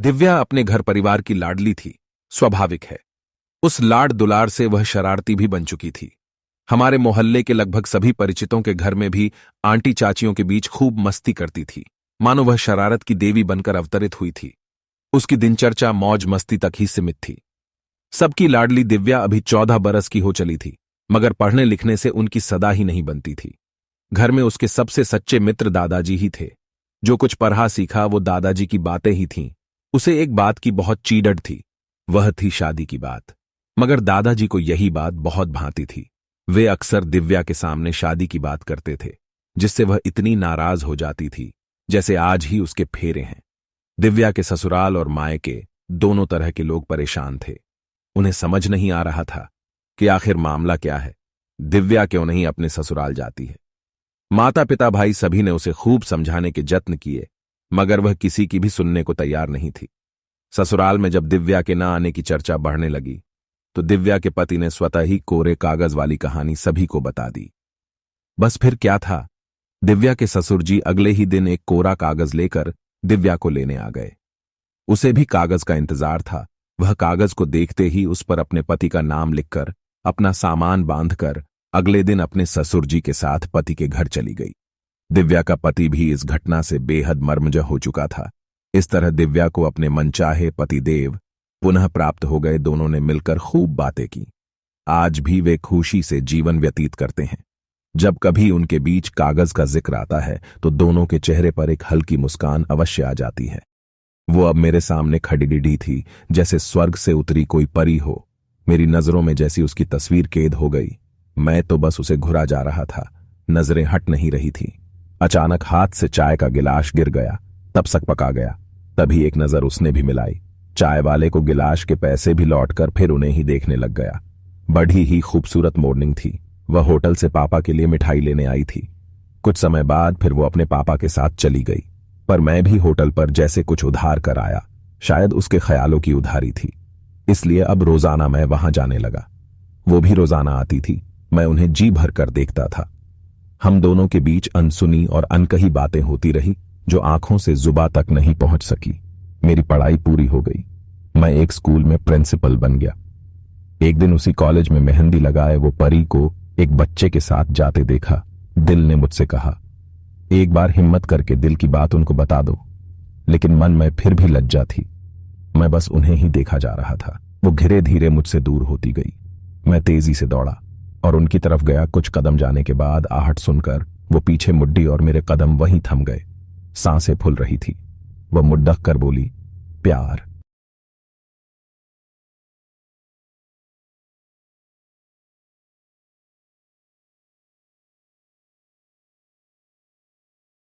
दिव्या अपने घर परिवार की लाडली थी, स्वाभाविक है। उस लाड दुलार से वह शरारती भी बन चुकी थी। हमारे मोहल्ले के लगभग सभी परिचितों के घर में भी आंटी चाचियों के बीच खूब मस्ती करती थी, मानो वह शरारत की देवी बनकर अवतरित हुई थी। उसकी दिनचर्या मौज मस्ती तक ही सीमित थी। सबकी लाडली दिव्या अभी 14 बरस की हो चली थी, मगर पढ़ने लिखने से उनकी सदा ही नहीं बनती थी। घर में उसके सबसे सच्चे मित्र दादाजी ही थे। जो कुछ पढ़ा सीखा वो दादाजी की बातें ही थीं। उसे एक बात की बहुत चीड़ड़ थी, वह थी शादी की बात। मगर दादाजी को यही बात बहुत भांती थी। वे अक्सर दिव्या के सामने शादी की बात करते थे, जिससे वह इतनी नाराज हो जाती थी जैसे आज ही उसके फेरे हैं। दिव्या के ससुराल और मायके दोनों तरह के लोग परेशान थे। उन्हें समझ नहीं आ रहा था कि आखिर मामला क्या है, दिव्या क्यों नहीं अपने ससुराल जाती है। माता पिता भाई सभी ने उसे खूब समझाने के जत्न किए, मगर वह किसी की भी सुनने को तैयार नहीं थी। ससुराल में जब दिव्या के न आने की चर्चा बढ़ने लगी तो दिव्या के पति ने स्वतः ही कोरे कागज वाली कहानी सभी को बता दी। बस फिर क्या था, दिव्या के ससुर जी अगले ही दिन एक कोरा कागज लेकर दिव्या को लेने आ गए। उसे भी कागज का इंतजार था। वह कागज को देखते ही उस पर अपने पति का नाम लिखकर अपना सामान बांधकर अगले दिन अपने ससुर जी के साथ पति के घर चली गई। दिव्या का पति भी इस घटना से बेहद मर्मजा हो चुका था। इस तरह दिव्या को अपने मनचाहे पतिदेव पुनः प्राप्त हो गए। दोनों ने मिलकर खूब बातें की। आज भी वे खुशी से जीवन व्यतीत करते हैं। जब कभी उनके बीच कागज का जिक्र आता है तो दोनों के चेहरे पर एक हल्की मुस्कान अवश्य आ जाती है। वो अब मेरे सामने खड़ी थी, जैसे स्वर्ग से उतरी कोई परी हो। मेरी नजरों में जैसी उसकी तस्वीर कैद हो गई। मैं तो बस उसे घुरा जा रहा था, नजरें हट नहीं रही थी। अचानक हाथ से चाय का गिलास गिर गया, तब सकपका गया। तभी एक नजर उसने भी मिलाई। चाय वाले को गिलास के पैसे भी लौटकर फिर उन्हें ही देखने लग गया। बड़ी ही खूबसूरत मॉर्निंग थी। वह होटल से पापा के लिए मिठाई लेने आई थी। कुछ समय बाद फिर वो अपने पापा के साथ चली गई, पर मैं भी होटल पर जैसे कुछ उधार कर आया। शायद उसके ख्यालों की उधारी थी, इसलिए अब रोजाना मैं वहां जाने लगा। वो भी रोजाना आती थी। मैं उन्हें जी भर कर देखता था। हम दोनों के बीच अनसुनी और अनकही बातें होती रही, जो आंखों से जुबां तक नहीं पहुंच सकी। मेरी पढ़ाई पूरी हो गई। मैं एक स्कूल में प्रिंसिपल बन गया। एक दिन उसी कॉलेज में मेहंदी लगाए वो परी को एक बच्चे के साथ जाते देखा। दिल ने मुझसे कहा, एक बार हिम्मत करके दिल की बात उनको बता दो, लेकिन मन में फिर भी लज्जा थी। मैं बस उन्हें ही देखा जा रहा था। वो धीरे धीरे मुझसे दूर होती गई। मैं तेजी से दौड़ा और उनकी तरफ गया। कुछ कदम जाने के बाद आहट सुनकर वो पीछे मुड्डी और मेरे कदम वहीं थम गए। सांसें फूल रही थी। वह मुड्डक कर बोली, प्यार।